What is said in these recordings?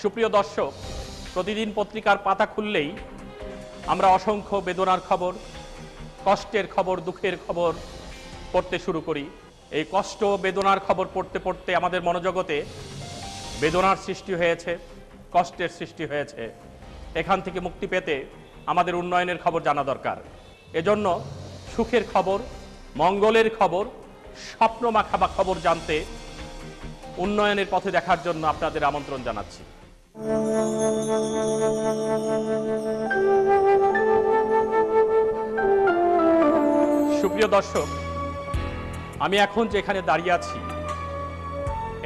সুপ্রিয় দর্শক, প্রতিদিন পত্রিকার পাতা খুললেই আমরা অসংখ্য বেদনার খবর, কষ্টের খবর, দুঃখের খবর পড়তে শুরু করি। এই কষ্ট বেদনার খবর পড়তে পড়তে আমাদের মনোজগতে বেদনার সৃষ্টি হয়েছে, কষ্টের সৃষ্টি হয়েছে। এখান থেকে মুক্তি পেতে আমাদের উন্নয়নের খবর জানা দরকার। এজন্য সুখের খবর, মঙ্গলের খবর, স্বপ্ন মাখা খবর জানতে উন্নয়নের পথে দেখার জন্য আপনাদের আমন্ত্রণ জানাচ্ছি। সুপ্রিয় দর্শক, আমি এখন যেখানে দাঁড়িয়ে আছি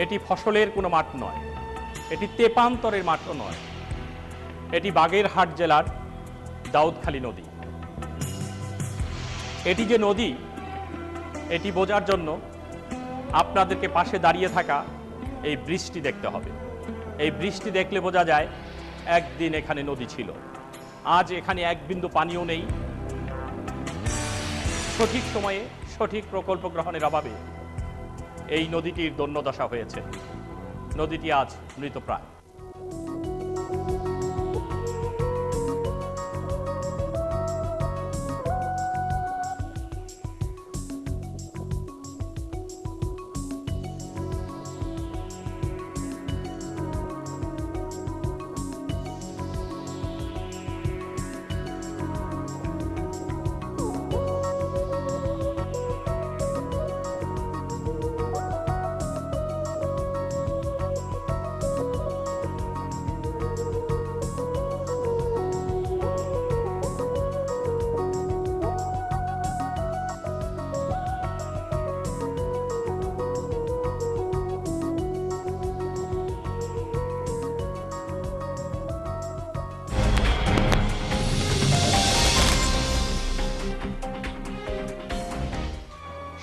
এটি ফসলের কোনো মাঠ নয়, এটি তেপান্তরের মাঠও নয়, এটি বাগেরহাট জেলার দাউদখালী নদী। এটি যে নদী, এটি বোঝার জন্য আপনাদেরকে পাশে দাঁড়িয়ে থাকা এই বৃষ্টি দেখতে হবে। এই বৃষ্টি দেখলে বোঝা যায় একদিন এখানে নদী ছিল, আজ এখানে এক বিন্দু পানিও নেই। সঠিক সময়ে সঠিক প্রকল্প গ্রহণের অভাবে এই নদীটির দৈন্যদশা হয়েছে। নদীটি আজ মৃতপ্রায়।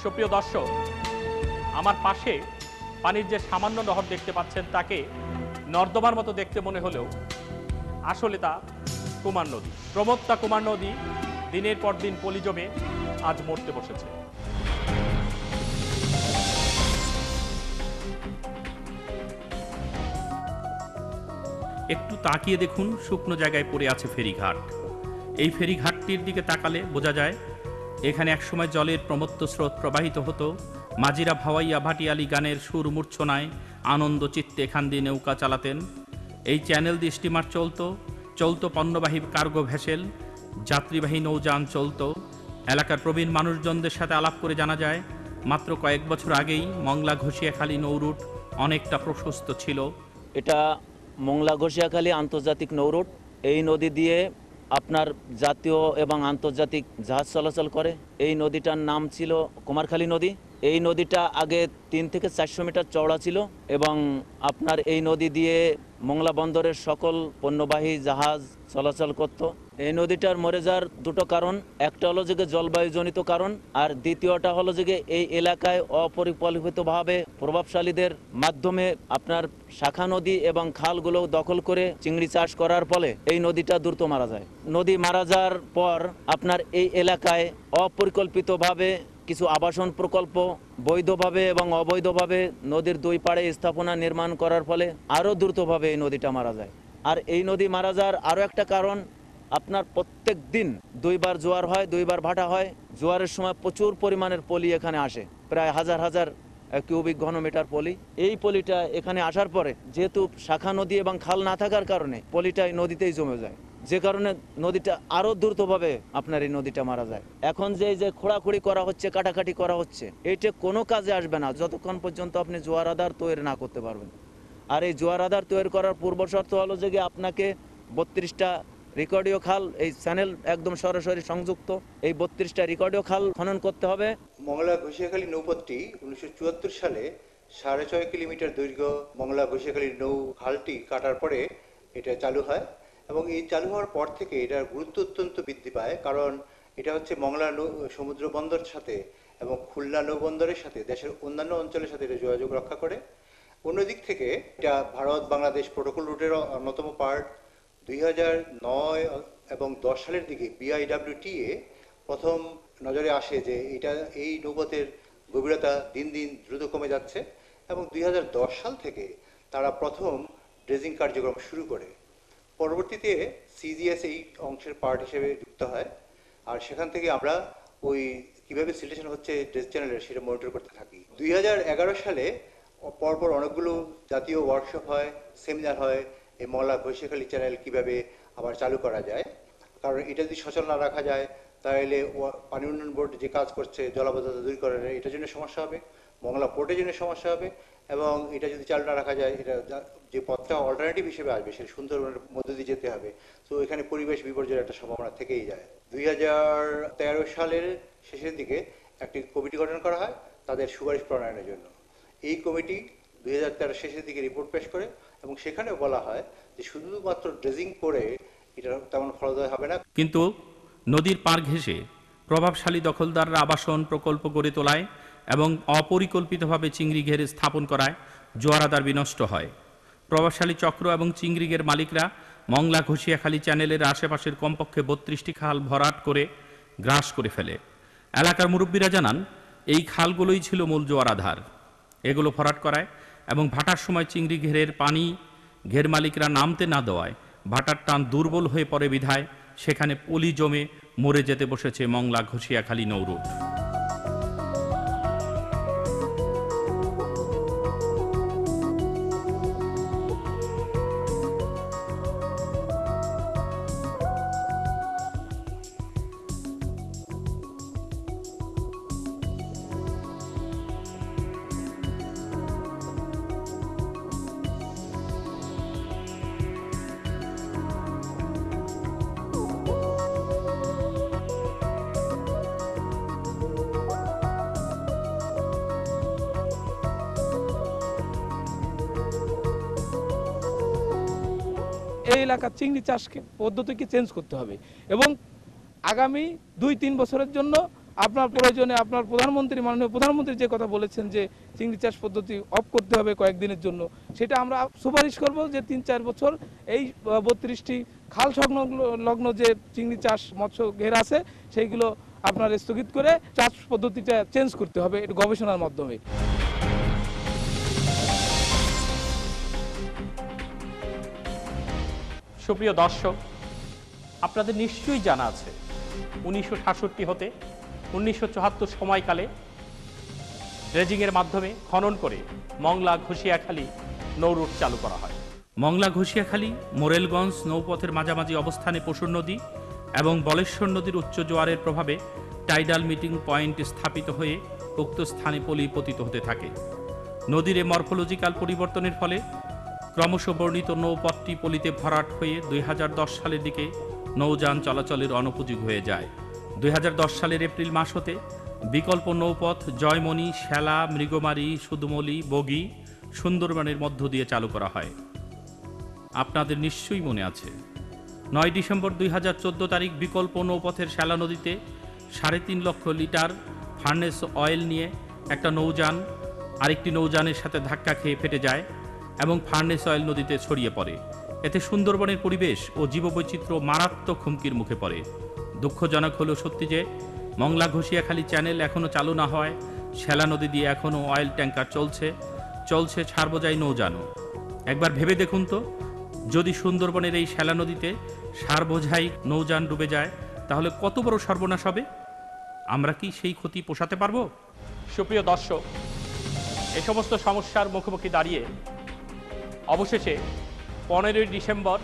সুপ্রিয় দর্শক, আমার পাশে পানির যে সামান্য নহর দেখতে পাচ্ছেন তাকে নর্দমার মতো দেখতে মনে হলেও আসলে তা কুমার নদী। প্রমত্তা কুমার নদী দিনের পর দিন পলি জমে আজ মরতে বসেছে। একটু তাকিয়ে দেখুন, শুকনো জায়গায় পড়ে আছে ফেরিঘাট। এই ফেরিঘাটটির দিকে তাকালে বোঝা যায় এখানে একসময় জলের প্রমত্ত স্রোত প্রবাহিত হতো। মাঝিরা ভাওয়াইয়া ভাটিয়ালি গানের সুর মূর্ছনায় আনন্দ চিত্তে এখান দিয়ে নৌকা চালাতেন। এই চ্যানেল দিয়ে স্টিমার চলতো পণ্যবাহী কার্গো ভেসেল, যাত্রীবাহী নৌযান চলতো। এলাকার প্রবীণ মানুষজনদের সাথে আলাপ করে জানা যায় মাত্র কয়েক বছর আগেই মংলা ঘষিয়াখালী নৌরুট অনেকটা প্রশস্ত ছিল। এটা মংলা ঘষিয়াখালী আন্তর্জাতিক নৌরুট। এই নদী দিয়ে আপনার জাতীয় এবং আন্তর্জাতিক জাহাজ চলাচল করে। এই নদীটার নাম ছিল কুমারখালী নদী। এই নদীটা আগে 3 থেকে 400 মিটার চওড়া ছিল এবং আপনার এই নদী দিয়ে মংলা বন্দরের সকল পণ্যবাহী জাহাজ চলাচল করত। এই নদীটার মরে যাওয়ার দুটো কারণ, একটা হলো যে জলবায়ুজনিত কারণ, আর দ্বিতীয়টা হলো যে এই এলাকায় অপরিকল্পিতভাবে প্রভাবশালীদের মাধ্যমে আপনার শাখা নদী এবং খালগুলো দখল করে চিংড়ি চাষ করার ফলে এই নদীটা দ্রুত মারা যায়। নদী মারা যাওয়ার পর আপনার এই এলাকায় অপরিকল্পিতভাবে কিছু আবাসন প্রকল্প বৈধভাবে এবং অবৈধভাবে নদীর দুই পাড়ে স্থাপনা নির্মাণ করার ফলে আরও দ্রুতভাবে এই নদীটা মারা যায়। আর এই নদী মারা যাওয়ার আরও একটা কারণ, আপনার প্রত্যেক দিন 2 বার জোয়ার হয়, 2 বার ভাটা হয়। জোয়ারের সময় প্রচুর পরিমাণের পলি এখানে আসে, প্রায় হাজার হাজার কিউবিক ঘনমিটার পলি। এই পলিটা এখানে আসার পরে যেহেতু শাখা নদী এবং খাল না থাকার কারণে পলিটা এই নদীতেই জমে যায়, যে কারণে নদীটা আরও দ্রুতভাবে আপনার এই নদীটা মারা যায়। এখন যে খোঁড়াখুড়ি করা হচ্ছে, কাটাকাটি করা হচ্ছে, এইটা কোনো কাজে আসবে না যতক্ষণ পর্যন্ত আপনি জোয়ার আধার তৈরি না করতে পারবেন। আর এই জোয়ার আধার তৈরি করার পূর্ব শর্ত হলো যে আপনাকে 32টা রেকর্ডীয় খাল, এই চ্যানেল একদম সরাসরি সংযুক্ত, এই 32টা রেকর্ডীয় খাল খনন করতে হবে। মংলা ঘষিয়াখালী নৌপথটি 1974 সালে 6.5 কিলোমিটার দৈর্ঘ্য মংলা ঘষিয়াখালী নৌ খালটি কাটার পরে এটা চালু হয় এবং এই চালু হওয়ার পর থেকে এটার গুরুত্ব অত্যন্ত বৃদ্ধি পায়, কারণ এটা হচ্ছে মংলা সমুদ্র বন্দরের সাথে এবং খুলনা নৌবন্দরের সাথে দেশের অন্যান্য অঞ্চলের সাথে এটা যোগাযোগ রক্ষা করে। অন্যদিক থেকে এটা ভারত বাংলাদেশ প্রোটোকল রুটের অন্যতম পার্ট। 2009 এবং 10 সালের দিকে BIWTA প্রথম নজরে আসে যে এই নৌপথের গভীরতা দিন দিন দ্রুত কমে যাচ্ছে এবং 2010 সাল থেকে তারা প্রথম ড্রেজিং কার্যক্রম শুরু করে। পরবর্তীতে সিজিএস এই অংশের পার্ট হিসেবে যুক্ত হয়, আর সেখান থেকে আমরা ওই কীভাবে সিলেকশন হচ্ছে ড্রেস চ্যানেলের সেটা মনিটর করতে থাকি। 2011 সালে পরপর অনেকগুলো জাতীয় ওয়ার্কশপ হয়, সেমিনার হয়, এই মংলা ঘষিয়াখালী চ্যানেল কীভাবে আবার চালু করা যায়। কারণ এটা যদি সচল না রাখা যায় তাহলে পানি উন্নয়ন বোর্ড যে কাজ করছে জলাবদ্ধতা দূরীকরণের, এটার জন্য সমস্যা হবে, মংলা পোর্টের জন্য সমস্যা হবে, এবং এটা যদি চালু না রাখা যায় এটা যে পথটা অল্টারনেটিভ হিসেবে আসবে সেটা সুন্দরবনের মধ্য দিয়ে যেতে হবে। তো এখানে পরিবেশ বিপর্যয়ের একটা সম্ভাবনা থেকেই যায়। 2013 সালের শেষের দিকে একটি কমিটি গঠন করা হয় তাদের সুপারিশ প্রণয়নের জন্য। এই কমিটি 2013 শেষের দিকে রিপোর্ট পেশ করে, এবং সেখানেও বলা হয় যে শুধুমাত্র ড্রেজিং করে এটা তেমন ফলদায়ক হবে না। কিন্তু নদীর পাড় ঘেঁষে প্রভাবশালী দখলদাররা আবাসন প্রকল্প গড়ে তোলায় এবং অপরিকল্পিতভাবে চিংড়ি ঘের স্থাপন করায় জোয়ারাদার বিনষ্ট হয়। প্রভাবশালী চক্র এবং চিংড়ি ঘের মালিকরা মংলা ঘষিয়াখালী চ্যানেলের আশেপাশের কমপক্ষে 32টি খাল ভরাট করে গ্রাস করে ফেলে। এলাকার মুরব্বীরা জানান, এই খালগুলোই ছিল মূল জোয়ারাধার। এগুলো ভরাট করায় এবং ভাটার সময় চিংড়ি ঘেরের পানি ঘের মালিকরা নামতে না দেওয়ায় ভাটার টান দুর্বল হয়ে পড়ে বিধায় সেখানে পলি জমে মরে যেতে বসেছে মংলা ঘষিয়াখালী নৌরুট। এই এলাকার চিংড়ি চাষকে পদ্ধতিকে চেঞ্জ করতে হবে, এবং আগামী 2-3 বছরের জন্য আপনার প্রয়োজনে আপনার প্রধানমন্ত্রী, মাননীয় প্রধানমন্ত্রী যে কথা বলেছেন যে চিংড়ি চাষ পদ্ধতি অফ করতে হবে কয়েকদিনের জন্য, সেটা আমরা সুপারিশ করব যে 3-4 বছর এই 32টি খাল সংলগ্ন যে চিংড়ি চাষ মৎস্য ঘের আছে সেইগুলো আপনার স্থগিত করে চাষ পদ্ধতিটা চেঞ্জ করতে হবে, এটা গবেষণার মাধ্যমে। সুপ্রিয় দর্শক, আপনাদের নিশ্চয়ই জানা আছে 1966 হতে 1974 সময়কালে ড্রেজিংয়ের মাধ্যমে খনন করে মংলা ঘষিয়াখালী নৌরুট চালু করা হয়। মংলা ঘষিয়াখালী মোরেলগঞ্জ নৌপথের মাঝামাঝি অবস্থানে পশুর নদী এবং বলেশ্বর নদীর উচ্চ জোয়ারের প্রভাবে টাইডাল মিটিং পয়েন্ট স্থাপিত হয়ে উক্ত স্থানে পলি পতিত হতে থাকে। নদীর মরফোলজিক্যাল পরিবর্তনের ফলে ক্রমশ বর্ণিত নৌপথটি পলিতে ভরাট হয়ে 2010 সালের দিকে নৌযান চলাচলের অনুপযোগী হয়ে যায়। 2010 সালের এপ্রিল মাস হতে বিকল্প নৌপথ জয়মণি, শ্যালা, মৃগমারি, সুদমলি, বগি, সুন্দরবনের মধ্য দিয়ে চালু করা হয়। আপনাদের নিশ্চয়ই মনে আছে 9 ডিসেম্বর 2014 তারিখ বিকল্প নৌপথের শ্যালা নদীতে 3.5 লক্ষ লিটার ফার্নেস অয়েল নিয়ে একটা নৌযান আরেকটি নৌযানের সাথে ধাক্কা খেয়ে ফেটে যায় এবং ফার্নেস অয়েল নদীতে ছড়িয়ে পড়ে। এতে সুন্দরবনের পরিবেশ ও জীববৈচিত্র্য মারাত্মক হুমকির মুখে পড়ে। দুঃখজনক হলো সত্যি যে মংলা ঘষিয়াখালী চ্যানেল এখনও চালু না হয় শ্যালা নদী দিয়ে এখনও অয়েল ট্যাঙ্কার চলছে সারবোঝাই নৌযানও। একবার ভেবে দেখুন তো, যদি সুন্দরবনের এই শ্যালা নদীতে সারবোঝাই নৌযান ডুবে যায় তাহলে কত বড় সর্বনাশ হবে। আমরা কি সেই ক্ষতি পোষাতে পারবো? সুপ্রিয় দর্শক, এ সমস্ত সমস্যার মুখোমুখি দাঁড়িয়ে অবশেষে 15 ডিসেম্বর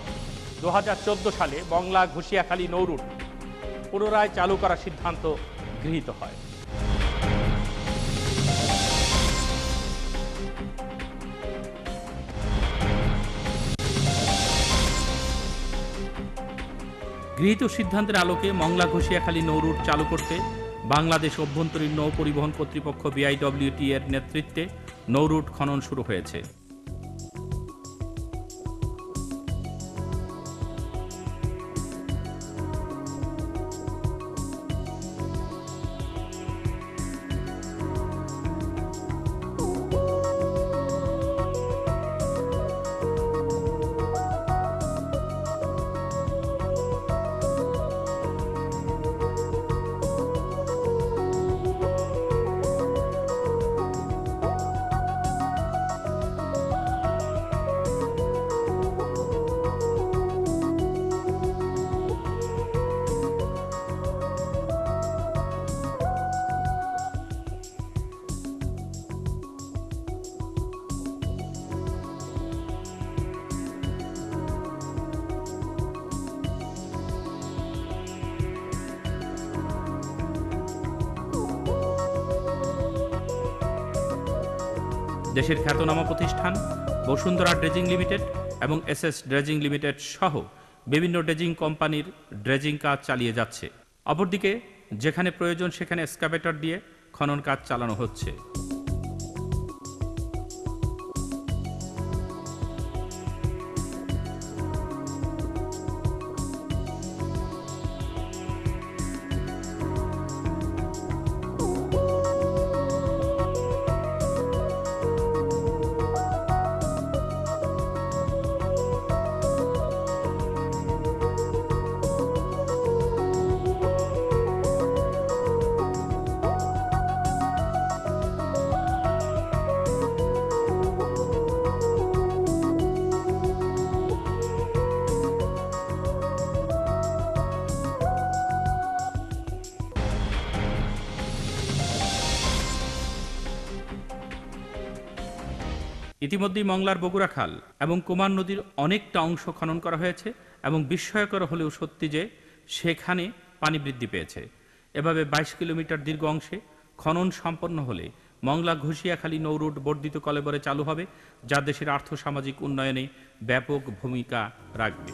2014 সালে মংলা ঘষিয়াখালী নৌরুট পুনরায় চালু করার সিদ্ধান্ত গৃহীত হয়। গৃহীত সিদ্ধান্তের আলোকে মংলা ঘষিয়াখালী নৌরুট চালু করতে বাংলাদেশ অভ্যন্তরীণ নৌ পরিবহন কর্তৃপক্ষ BIWT এর নেতৃত্বে নৌরুট খনন শুরু হয়েছে। দেশের খ্যাতনামা প্রতিষ্ঠান বসুন্ধরা ড্রেজিং লিমিটেড এবং এসএস ড্রেজিং লিমিটেড সহ বিভিন্ন ড্রেজিং কোম্পানির ড্রেজিং কাজ চালিয়ে যাচ্ছে। অপরদিকে যেখানে প্রয়োজন সেখানে এক্সকাভেটর দিয়ে খনন কাজ চালানো হচ্ছে। ইতিমধ্যেই মংলার বগুড়া খাল এবং কুমার নদীর অনেকটা অংশ খনন করা হয়েছে এবং বিস্ময়কর হলেও সত্যি যে সেখানে পানি বৃদ্ধি পেয়েছে। এভাবে 22 কিলোমিটার দীর্ঘ অংশে খনন সম্পন্ন হলে মংলা ঘষিয়াখালী নৌরুট বর্ধিত কলেবরে চালু হবে, যা দেশের আর্থসামাজিক উন্নয়নে ব্যাপক ভূমিকা রাখবে।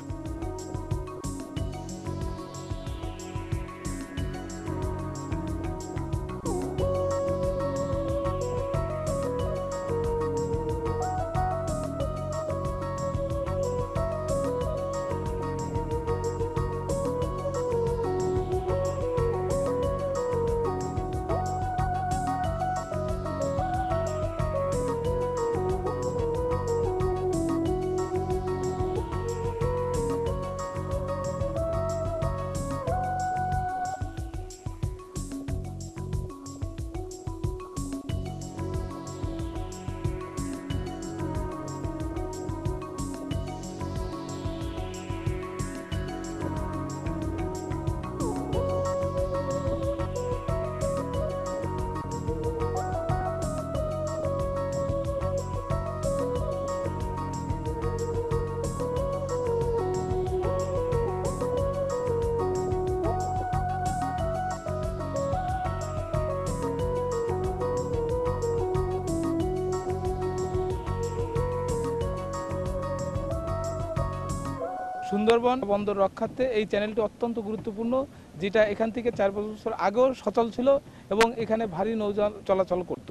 সুন্দরবন বন্দর রক্ষার্থে এই চ্যানেলটি অত্যন্ত গুরুত্বপূর্ণ, যেটা এখান থেকে 4 বছর আগেও সচল ছিল এবং এখানে ভারী নৌযান চলাচল করত।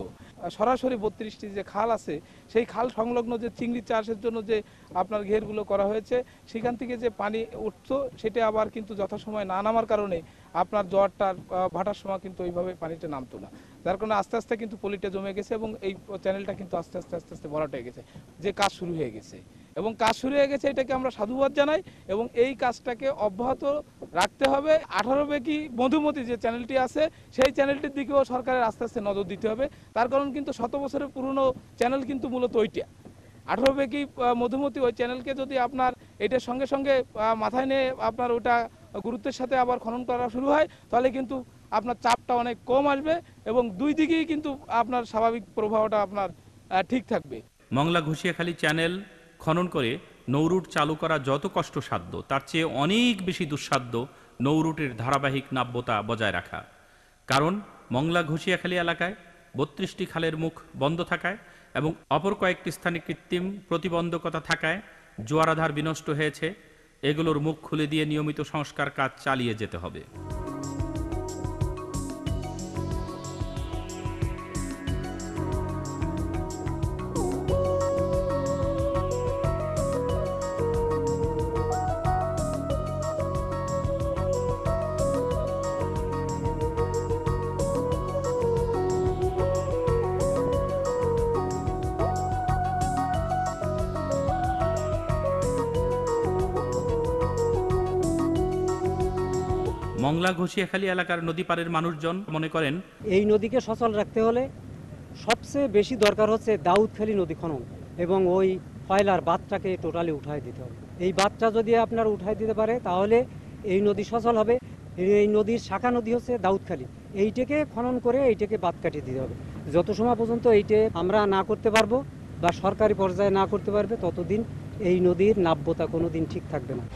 সরাসরি 32টি যে খাল আছে সেই খাল সংলগ্ন যে চিংড়ি চাষের জন্য যে আপনার ঘেরগুলো করা হয়েছে, সেখান থেকে যে পানি উঠতো সেটা আবার কিন্তু যথাসময় না নামার কারণে আপনার জোয়ারটার ভাটার সময় কিন্তু ওইভাবে পানিটা নামতো না, যার কারণে আস্তে আস্তে কিন্তু পলিটা জমে গেছে এবং এই চ্যানেলটা কিন্তু আস্তে আস্তে আস্তে আস্তে ভরাট হয়ে গেছে, যে কাজ শুরু হয়ে গেছে এবং কাজ শুরু হয়ে গেছে। এটাকে আমরা সাধুবাদ জানাই এবং এই কাজটাকে অব্যাহত রাখতে হবে। 18 বেকি মধুমতি যে চ্যানেলটি আছে সেই চ্যানেলটির দিকেও সরকারের আস্তে আস্তে নজর দিতে হবে। তার কারণ কিন্তু 100 বছরের পুরনো চ্যানেল কিন্তু মূলত ওইটা 18 বেকি মধুমতি ওই চ্যানেলকে যদি আপনার এটার সঙ্গে সঙ্গে মাথায় নিয়ে আপনার ওটা গুরুত্বের সাথে আবার খনন করা শুরু হয়, তাহলে কিন্তু আপনার চাপটা অনেক কম আসবে এবং দুই দিকেই কিন্তু আপনার স্বাভাবিক প্রবাহটা আপনার ঠিক থাকবে। মংলা ঘষিয়াখালী চ্যানেল খনন করে নৌরুট চালু করা যত কষ্টসাধ্য, তার চেয়ে অনেক বেশি দুঃসাধ্য নৌরুটের ধারাবাহিক নাব্যতা বজায় রাখা। কারণ মংলা ঘষিয়াখালী এলাকায় 32টি খালের মুখ বন্ধ থাকায় এবং অপর কয়েকটি স্থানে কৃত্রিম প্রতিবন্ধকতা থাকায় জোয়ারাধার বিনষ্ট হয়েছে। এগুলোর মুখ খুলে দিয়ে নিয়মিত সংস্কার কাজ চালিয়ে যেতে হবে। মংলা ঘষিয়াখালী এলাকার নদী পাড়ের মানুষজন মনে করেন, এই নদীকে সচল রাখতে হলে সবচেয়ে বেশি দরকার হচ্ছে দাউদখালী নদী খনন এবং ওই কয়লার বাঁধটাকে টোটালি উঠায় দিতে হবে। এই বাঁধটা যদি আপনার উঠায় দিতে পারে তাহলে এই নদী সচল হবে। এই নদীর শাখা নদী হচ্ছে দাউদখালী, এইটাকে খনন করে এইটাকে বাঁধ কাটিয়ে দিতে হবে। যত সময় পর্যন্ত এইটা আমরা না করতে পারবো বা সরকারি পর্যায়ে না করতে পারবে, ততদিন এই নদীর নাব্যতা কোনো দিন ঠিক থাকবে না।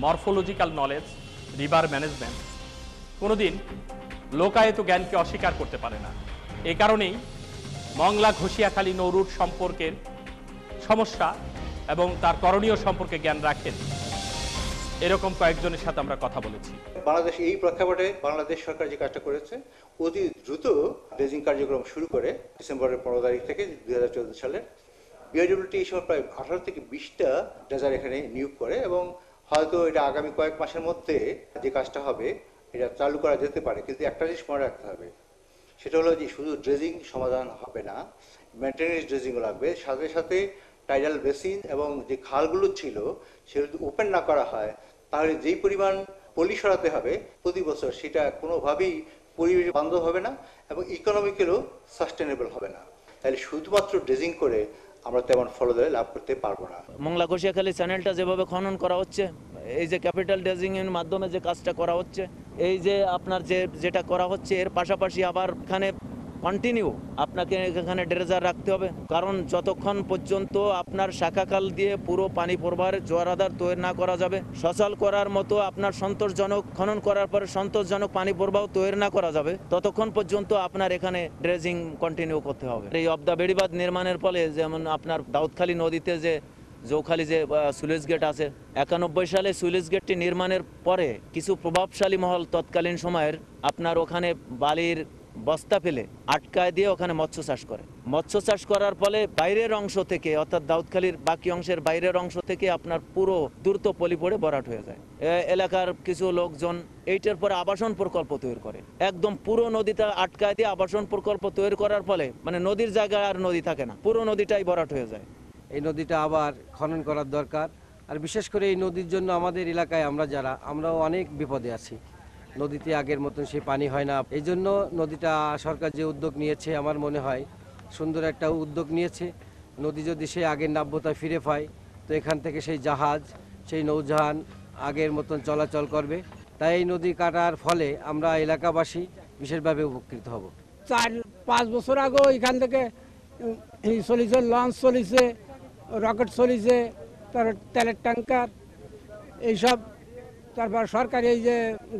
মরফোলজিক্যাল নলেজ, রিভার ম্যানেজমেন্ট, কোনোদিন লোকায়ত জ্ঞানকে অস্বীকার করতে পারে না। এই কারণেই মংলা ঘষিয়াখালী নৌরুট সম্পর্কের সমস্যা এবং তার করণীয় সম্পর্কে জ্ঞান রাখেন এরকম কয়েকজনের সাথে আমরা কথা বলেছি। বাংলাদেশ এই প্রেক্ষাপটে বাংলাদেশ সরকার যে কাজটা করেছে, অতি দ্রুত ড্রেজিং কার্যক্রম শুরু করে ডিসেম্বরের 15 তারিখ থেকে 2014 সালে বিআইডব্লিউটি এই সময় প্রায় 18 থেকে 20টা ড্রেজার এখানে নিয়োগ করে এবং হয়তো এটা আগামী কয়েক মাসের মধ্যে যে কাজটা হবে এটা চালু করা যেতে পারে। কিন্তু একটা জিনিস মনে রাখতে হবে, সেটা হলো যে শুধু ড্রেজিং সমাধান হবে না, মেনটেন্যান্স ড্রেজিংও লাগবে। সাথে সাথে টাইডাল বেসিন এবং যে খালগুলো ছিল সেগুলো যদি ওপেন না করা হয় তাহলে যেই পরিমাণ পলি সরাতে হবে প্রতি বছর সেটা কোনোভাবেই পরিবেশ বান্ধব হবে না এবং ইকোনমিক্যালও সাস্টেনেবল হবে না। তাহলে শুধুমাত্র ড্রেজিং করে আমরা তেমন ফলাফল লাভ করতে পারবো না। মংলা ঘষিয়াখালী চ্যানেলটা যেভাবে খনন করা হচ্ছে, এই যে ক্যাপিটাল ড্রেজিং এর মাধ্যমে যে কাজটা করা হচ্ছে, এই যে আপনার যেটা করা হচ্ছে এর পাশাপাশি আবার এখানে কন্টিনিউ আপনাকে এখানে ড্রেজার রাখতে হবে, কারণ যতক্ষণ পর্যন্ত আপনার শাখাখাল দিয়ে পুরো পানি প্রবাহের জোয়ারাদার তৈরি না করা যাবে, সচল করার মতো আপনার সন্তোষজনক খনন করার পরে সন্তোষজনক পানি প্রবাহ তৈরি না করা যাবে, ততক্ষণ পর্যন্ত আপনার এখানে ড্রেজিং কন্টিনিউ করতে হবে। এই অবদা বেড়িবাঁধ নির্মাণের ফলে যেমন আপনার দাউদখালী নদীতে যে জৌখালি যে সুইচ গেট আছে, 91 সালে সুইচ গেটটি নির্মাণের পরে কিছু প্রভাবশালী মহল তৎকালীন সময়ের আপনার ওখানে বালির বস্তা ফেলে আটকায় দিয়ে ওখানে মৎস্য চাষ করে। মৎস্য চাষ করার ফলে বাইরের অংশ থেকে অর্থাৎ দাউদখালীর বাকি অংশের বাইরের অংশ থেকে আপনার পুরো দ্রুত পলি পড়ে ভরাট হয়ে যায়। এলাকার কিছু লোকজন এইটার পরে আবাসন প্রকল্প তৈরি করে, একদম পুরো নদীটা আটকায় দিয়ে আবাসন প্রকল্প তৈরি করার ফলে মানে নদীর জায়গায় আর নদী থাকে না, পুরো নদীটাই ভরাট হয়ে যায়। এই নদীটা আবার খনন করার দরকার। আর বিশেষ করে এই নদীর জন্য আমাদের এলাকায় আমরাও অনেক বিপদে আছি। নদীতে আগের মতন সে পানি হয় না। এই জন্য নদীটা সরকার যে উদ্যোগ নিয়েছে আমার মনে হয় সুন্দর একটা উদ্যোগ নিয়েছে। নদী যদি সে আগের নাব্যতায় ফিরে পায় তো এখান থেকে সেই জাহাজ, সেই নৌজাহান আগের মতন চলাচল করবে। তাই এই নদী কাটার ফলে আমরা এলাকাবাসী বিশেষভাবে উপকৃত হব। 4-5 বছর আগেও এখান থেকে চলিছে, লঞ্চ চলিছে, রকেট চলিছে, তার তেলের ট্যাঙ্কার এইসব, তারপর সরকারি এই যে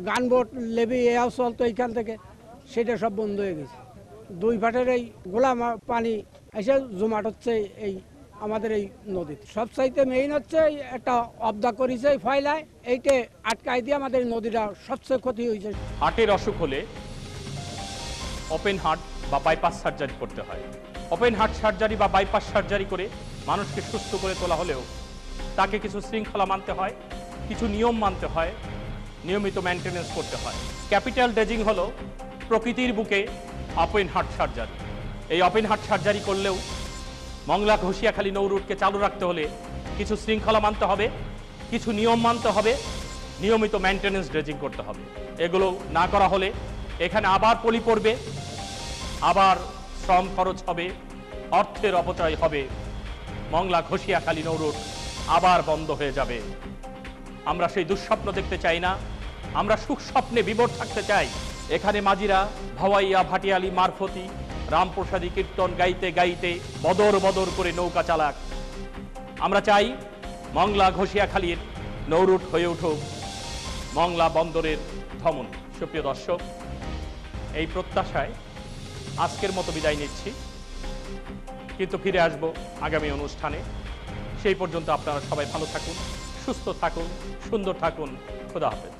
গানবোট লেবি এও চলতো এইখান থেকে, সেটা সব বন্ধ হয়ে গেছে। 2 ফাটের এই গোলাম পানি এসে জমাট হচ্ছে এই আমাদের এই নদীতে। সবচাইতে মেইন হচ্ছে একটা অবদা করেছে ফয়লায়, এইটা আটকাই দিয়ে আমাদের নদীটা সবচেয়ে ক্ষতি হয়েছে। হার্টের অসুখ হলে ওপেন হার্ট বা বাইপাস সার্জারি করতে হয়। ওপেন হার্ট সার্জারি বা বাইপাস সার্জারি করে মানুষকে সুস্থ করে তোলা হলেও তাকে কিছু শৃঙ্খলা মানতে হয়, কিছু নিয়ম মানতে হয়, নিয়মিত মেনটেনেন্স করতে হয়। ক্যাপিটাল ড্রেজিং হলো প্রকৃতির বুকে ওপেন হার্ট সার্জারি। এই ওপেন হার্ট সার্জারি করলেও মংলা ঘষিয়াখালী নৌরুটকে চালু রাখতে হলে কিছু শৃঙ্খলা মানতে হবে, কিছু নিয়ম মানতে হবে, নিয়মিত মেনটেনেন্স ড্রেজিং করতে হবে। এগুলো না করা হলে এখানে আবার পলি পড়বে, আবার শ্রম খরচ হবে, অর্থের অপচয় হবে, মংলা ঘষিয়াখালী নৌরুট আবার বন্ধ হয়ে যাবে। আমরা সেই দুঃস্বপ্ন দেখতে চাই না, আমরা সুখ স্বপ্নে বিভোর থাকতে চাই। এখানে মাঝিরা ভাওয়াইয়া, ভাটিয়ালি, মারফতি, রামপ্রসাদী কীর্তন গাইতে গাইতে বদর বদর করে নৌকা চালাক। আমরা চাই মংলা ঘষিয়াখালীর নৌরুট হয়ে উঠুক মংলা বন্দরের ধমনী। সুপ্রিয় দর্শক, এই প্রত্যাশায় আজকের মতো বিদায় নিচ্ছি, কিন্তু ফিরে আসব আগামী অনুষ্ঠানে। সেই পর্যন্ত আপনারা সবাই ভালো থাকুন, সুস্থ থাকুন, সুন্দর থাকুন। খোদা হাফেজ।